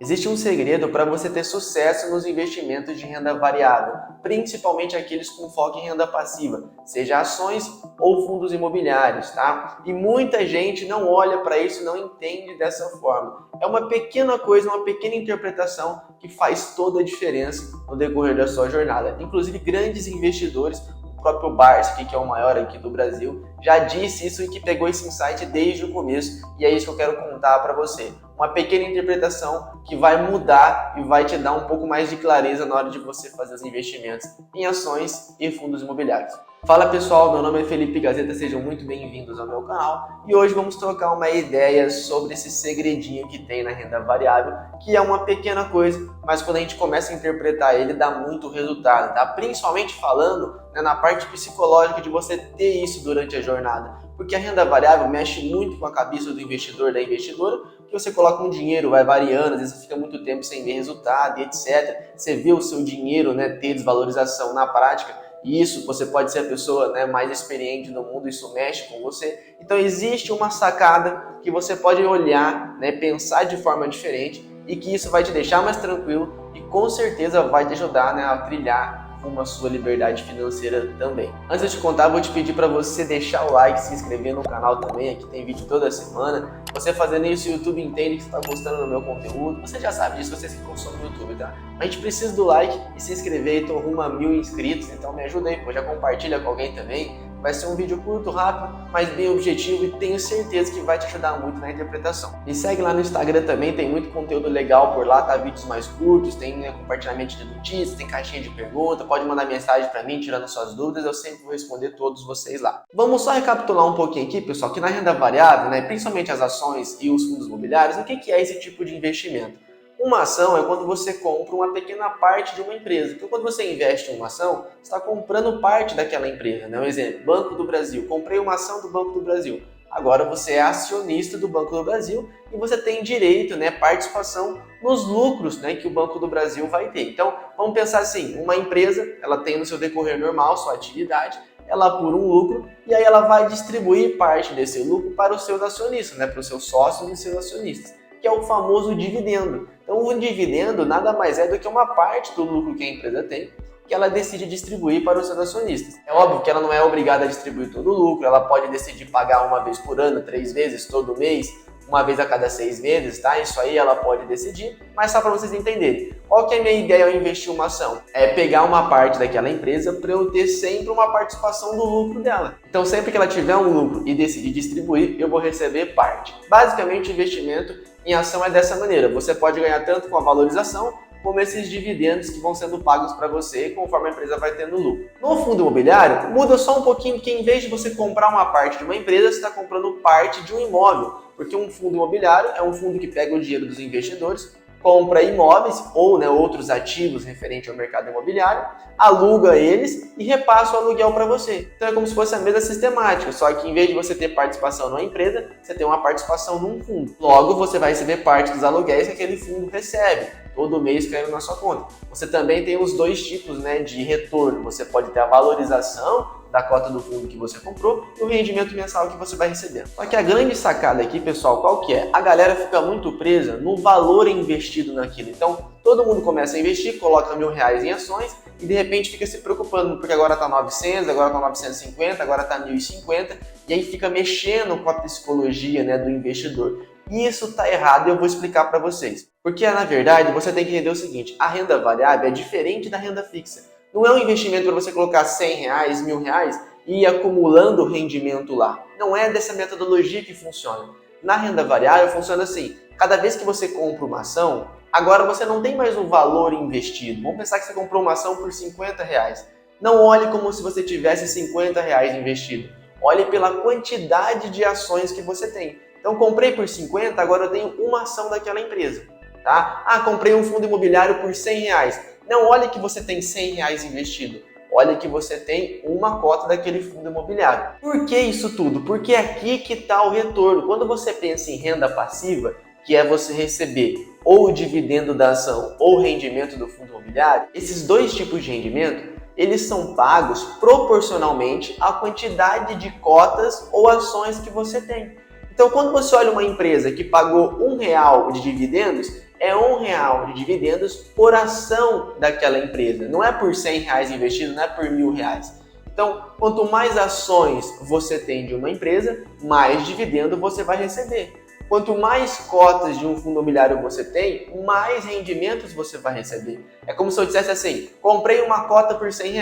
Existe um segredo para você ter sucesso nos investimentos de renda variável, principalmente aqueles com foco em renda passiva, seja ações ou fundos imobiliários, tá? E muita gente não olha para isso e não entende dessa forma. É uma pequena coisa, uma pequena interpretação que faz toda a diferença no decorrer da sua jornada. Inclusive, grandes investidores, o próprio Barsi, que é o maior aqui do Brasil, já disse isso e que pegou esse insight desde o começo, e é isso que eu quero contar para você. Uma pequena interpretação que vai mudar e vai te dar um pouco mais de clareza na hora de você fazer os investimentos em ações e fundos imobiliários. Fala pessoal, meu nome é Felipe Gazeta, sejam muito bem-vindos ao meu canal e hoje vamos trocar uma ideia sobre esse segredinho que tem na renda variável, que é uma pequena coisa, mas quando a gente começa a interpretar ele dá muito resultado, tá? Principalmente falando, né, na parte psicológica de você ter isso durante a jornada. Porque a renda variável mexe muito com a cabeça do investidor, da investidora, que você coloca um dinheiro, vai variando, às vezes você fica muito tempo sem ver resultado e etc. Você vê o seu dinheiro, né, ter desvalorização na prática, e isso você pode ser a pessoa, né, mais experiente no mundo, isso mexe com você. Então existe uma sacada que você pode olhar, né, pensar de forma diferente e que isso vai te deixar mais tranquilo e com certeza vai te ajudar, né, a trilhar rumo à sua liberdade financeira também. Antes de te contar, vou te pedir para você deixar o like, se inscrever no canal também, aqui tem vídeo toda semana. Você fazendo isso, o YouTube entende que você está gostando do meu conteúdo. Você já sabe disso, você se consome no YouTube, tá? A gente precisa do like e se inscrever, estou rumo a 1000 inscritos, então me ajuda aí, pô, já compartilha com alguém também. Vai ser um vídeo curto, rápido, mas bem objetivo e tenho certeza que vai te ajudar muito na interpretação. Me segue lá no Instagram também, tem muito conteúdo legal por lá, tá? Vídeos mais curtos, tem, né, compartilhamento de notícias, tem caixinha de pergunta, pode mandar mensagem para mim tirando suas dúvidas, eu sempre vou responder todos vocês lá. Vamos só recapitular um pouquinho aqui, pessoal, que na renda variável, né, principalmente as ações e os fundos imobiliários, o que é esse tipo de investimento? Uma ação é quando você compra uma pequena parte de uma empresa. Então, quando você investe em uma ação, você está comprando parte daquela empresa. Né? Um exemplo, Banco do Brasil. Comprei uma ação do Banco do Brasil. Agora você é acionista do Banco do Brasil e você tem direito, né, participação nos lucros, né, que o Banco do Brasil vai ter. Então, vamos pensar assim, uma empresa, ela tem no seu decorrer normal, sua atividade, ela apura um lucro e aí ela vai distribuir parte desse lucro para os seus acionistas, né, para os seus sócios e seus acionistas, que é o famoso dividendo. Então, o dividendo nada mais é do que uma parte do lucro que a empresa tem, que ela decide distribuir para os seus acionistas. É óbvio que ela não é obrigada a distribuir todo o lucro, ela pode decidir pagar uma vez por ano, 3 vezes, todo mês, uma vez a cada 6 meses, tá? Isso aí ela pode decidir, mas só para vocês entenderem. Qual que é a minha ideia ao investir em uma ação? É pegar uma parte daquela empresa para eu ter sempre uma participação do lucro dela. Então, sempre que ela tiver um lucro e decidir distribuir, eu vou receber parte. Basicamente, o investimento em ação é dessa maneira. Você pode ganhar tanto com a valorização, como esses dividendos que vão sendo pagos para você conforme a empresa vai tendo lucro. No fundo imobiliário, muda só um pouquinho, porque em vez de você comprar uma parte de uma empresa, você está comprando parte de um imóvel, porque um fundo imobiliário é um fundo que pega o dinheiro dos investidores, compra imóveis ou, né, outros ativos referentes ao mercado imobiliário, aluga eles e repassa o aluguel para você. Então é como se fosse a mesma sistemática, só que em vez de você ter participação numa empresa, você tem uma participação num fundo. Logo, você vai receber parte dos aluguéis que aquele fundo recebe, todo mês caindo na sua conta. Você também tem os dois tipos, né, de retorno. Você pode ter a valorização da cota do fundo que você comprou e o rendimento mensal que você vai receber. Só que a grande sacada aqui, pessoal, qual que é? A galera fica muito presa no valor investido naquilo. Então, todo mundo começa a investir, coloca R$1.000 em ações e de repente fica se preocupando, porque agora está 900, agora está 950, agora está 1.050 e aí fica mexendo com a psicologia, né, do investidor. E isso está errado e eu vou explicar para vocês. Porque, na verdade, você tem que entender o seguinte, a renda variável é diferente da renda fixa. Não é um investimento para você colocar R$100, R$1.000 e ir acumulando rendimento lá. Não é dessa metodologia que funciona. Na renda variável funciona assim, cada vez que você compra uma ação, agora você não tem mais um valor investido. Vamos pensar que você comprou uma ação por R$50. Não olhe como se você tivesse R$50 investido. Olhe pela quantidade de ações que você tem. Então, comprei por 50, agora eu tenho uma ação daquela empresa. Tá? Ah, comprei um fundo imobiliário por R$100. Não olhe que você tem R$100 investido. Olhe que você tem uma cota daquele fundo imobiliário. Por que isso tudo? Porque é aqui que está o retorno. Quando você pensa em renda passiva, que é você receber ou o dividendo da ação ou o rendimento do fundo imobiliário, esses dois tipos de rendimento, eles são pagos proporcionalmente à quantidade de cotas ou ações que você tem. Então, quando você olha uma empresa que pagou R$1 de dividendos, é R$ 1 de dividendos por ação daquela empresa. Não é por R$ 100 investido, não é por R$ 1.000. Então, quanto mais ações você tem de uma empresa, mais dividendo você vai receber. Quanto mais cotas de um fundo imobiliário você tem, mais rendimentos você vai receber. É como se eu dissesse assim, comprei uma cota por R$ 100.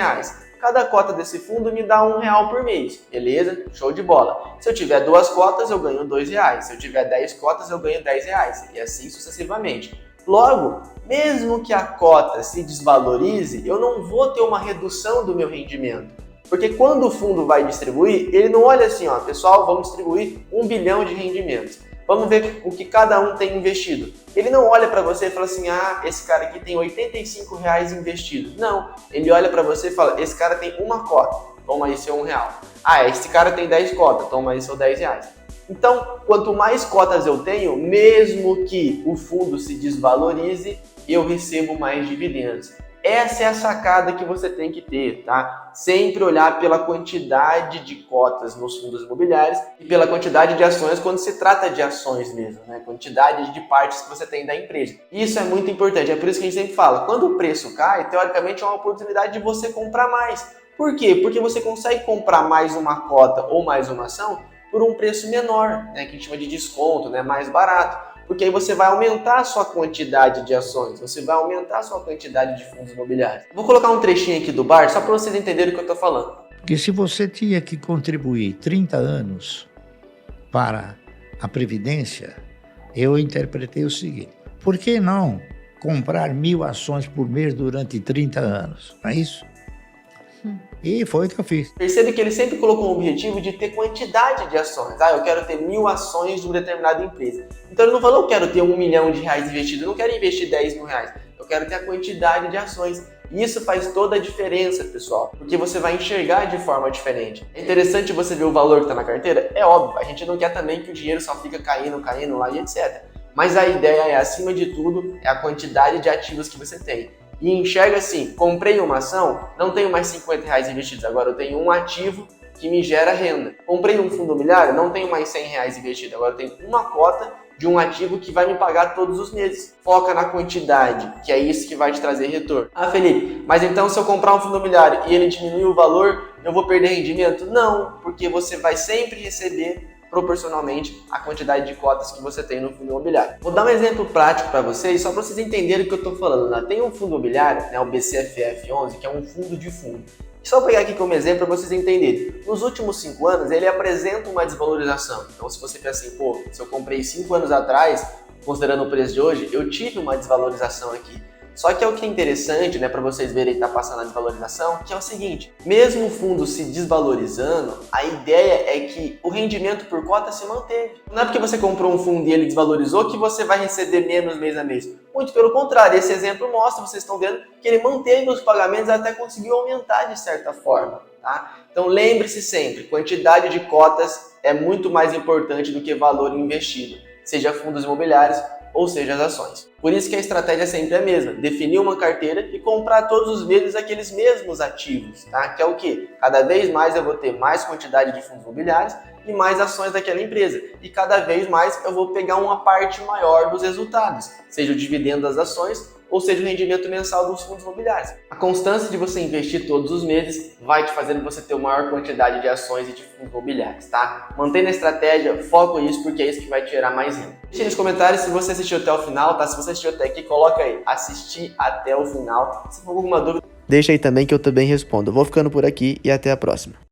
Cada cota desse fundo me dá R$ 1 por mês. Beleza? Show de bola. Se eu tiver 2 cotas, eu ganho R$ 2. Se eu tiver 10 cotas, eu ganho R$ 10. E assim sucessivamente. Logo, mesmo que a cota se desvalorize, eu não vou ter uma redução do meu rendimento. Porque quando o fundo vai distribuir, ele não olha assim, ó, pessoal, vamos distribuir 1 bilhão de rendimentos. Vamos ver o que cada um tem investido. Ele não olha para você e fala assim, esse cara aqui tem R$ 85 investido. Não, ele olha para você e fala, esse cara tem uma cota, toma aí seu R$1. Esse cara tem 10 cotas, toma aí seu R$ 10. Então, quanto mais cotas eu tenho, mesmo que o fundo se desvalorize, eu recebo mais dividendos. Essa é a sacada que você tem que ter, tá? Sempre olhar pela quantidade de cotas nos fundos imobiliários e pela quantidade de ações quando se trata de ações mesmo, né? Quantidade de partes que você tem da empresa. Isso é muito importante, é por isso que a gente sempre fala, quando o preço cai, teoricamente é uma oportunidade de você comprar mais. Por quê? Porque você consegue comprar mais uma cota ou mais uma ação por um preço menor, né? Que a gente chama de desconto, né? Mais barato. Porque aí você vai aumentar a sua quantidade de ações, você vai aumentar a sua quantidade de fundos imobiliários. Vou colocar um trechinho aqui do Bart só para vocês entenderem o que eu estou falando. Porque se você tinha que contribuir 30 anos para a Previdência, eu interpretei o seguinte, por que não comprar 1.000 ações por mês durante 30 anos? Não é isso? E foi o que eu fiz. Percebe que ele sempre colocou um objetivo de ter quantidade de ações. Eu quero ter 1.000 ações de uma determinada empresa. Então ele não falou, eu quero ter R$1 milhão investido, eu não quero investir R$10 mil. Eu quero ter a quantidade de ações. E isso faz toda a diferença, pessoal, porque você vai enxergar de forma diferente. É interessante você ver o valor que está na carteira? É óbvio, a gente não quer também que o dinheiro só fica caindo lá e etc. Mas a ideia é, acima de tudo, é a quantidade de ativos que você tem. E enxerga assim, comprei uma ação, não tenho mais R$50 investidos, agora eu tenho um ativo que me gera renda. Comprei um fundo imobiliário, não tenho mais R$100 investido, agora eu tenho uma cota de um ativo que vai me pagar todos os meses. Foca na quantidade, que é isso que vai te trazer retorno. Felipe, mas então se eu comprar um fundo imobiliário e ele diminuir o valor, eu vou perder rendimento? Não, porque você vai sempre receber proporcionalmente à quantidade de cotas que você tem no fundo imobiliário. Vou dar um exemplo prático para vocês, só para vocês entenderem o que eu estou falando. Né? Tem um fundo imobiliário, né, o BCFF11, que é um fundo de fundo. Só pegar aqui como exemplo para vocês entenderem. Nos últimos 5 anos, ele apresenta uma desvalorização. Então, se você pensa assim, se eu comprei 5 anos atrás, considerando o preço de hoje, eu tive uma desvalorização aqui. Só que é o que é interessante, né, para vocês verem que está passando a desvalorização, que é o seguinte, mesmo o fundo se desvalorizando, a ideia é que o rendimento por cota se manteve. Não é porque você comprou um fundo e ele desvalorizou que você vai receber menos mês a mês. Muito pelo contrário, esse exemplo mostra, vocês estão vendo, que ele manteve os pagamentos até conseguiu aumentar de certa forma. Tá? Então lembre-se sempre, quantidade de cotas é muito mais importante do que valor investido, seja fundos imobiliários ou seja as ações. Por isso que a estratégia sempre é a mesma, definir uma carteira e comprar todos os meses aqueles mesmos ativos, tá? Que é o quê? Cada vez mais eu vou ter mais quantidade de fundos imobiliários e mais ações daquela empresa. E cada vez mais eu vou pegar uma parte maior dos resultados, seja o dividendo das ações ou seja o rendimento mensal dos fundos imobiliários. A constância de você investir todos os meses vai te fazendo você ter uma maior quantidade de ações e de fundos imobiliários, tá? Mantenha a estratégia, foco nisso, porque é isso que vai te gerar mais renda. Deixe nos comentários se você assistiu até o final, tá? Se você assistiu até aqui, coloca aí, assistir até o final. Se for alguma dúvida, deixa aí também que eu também respondo. Eu vou ficando por aqui e até a próxima.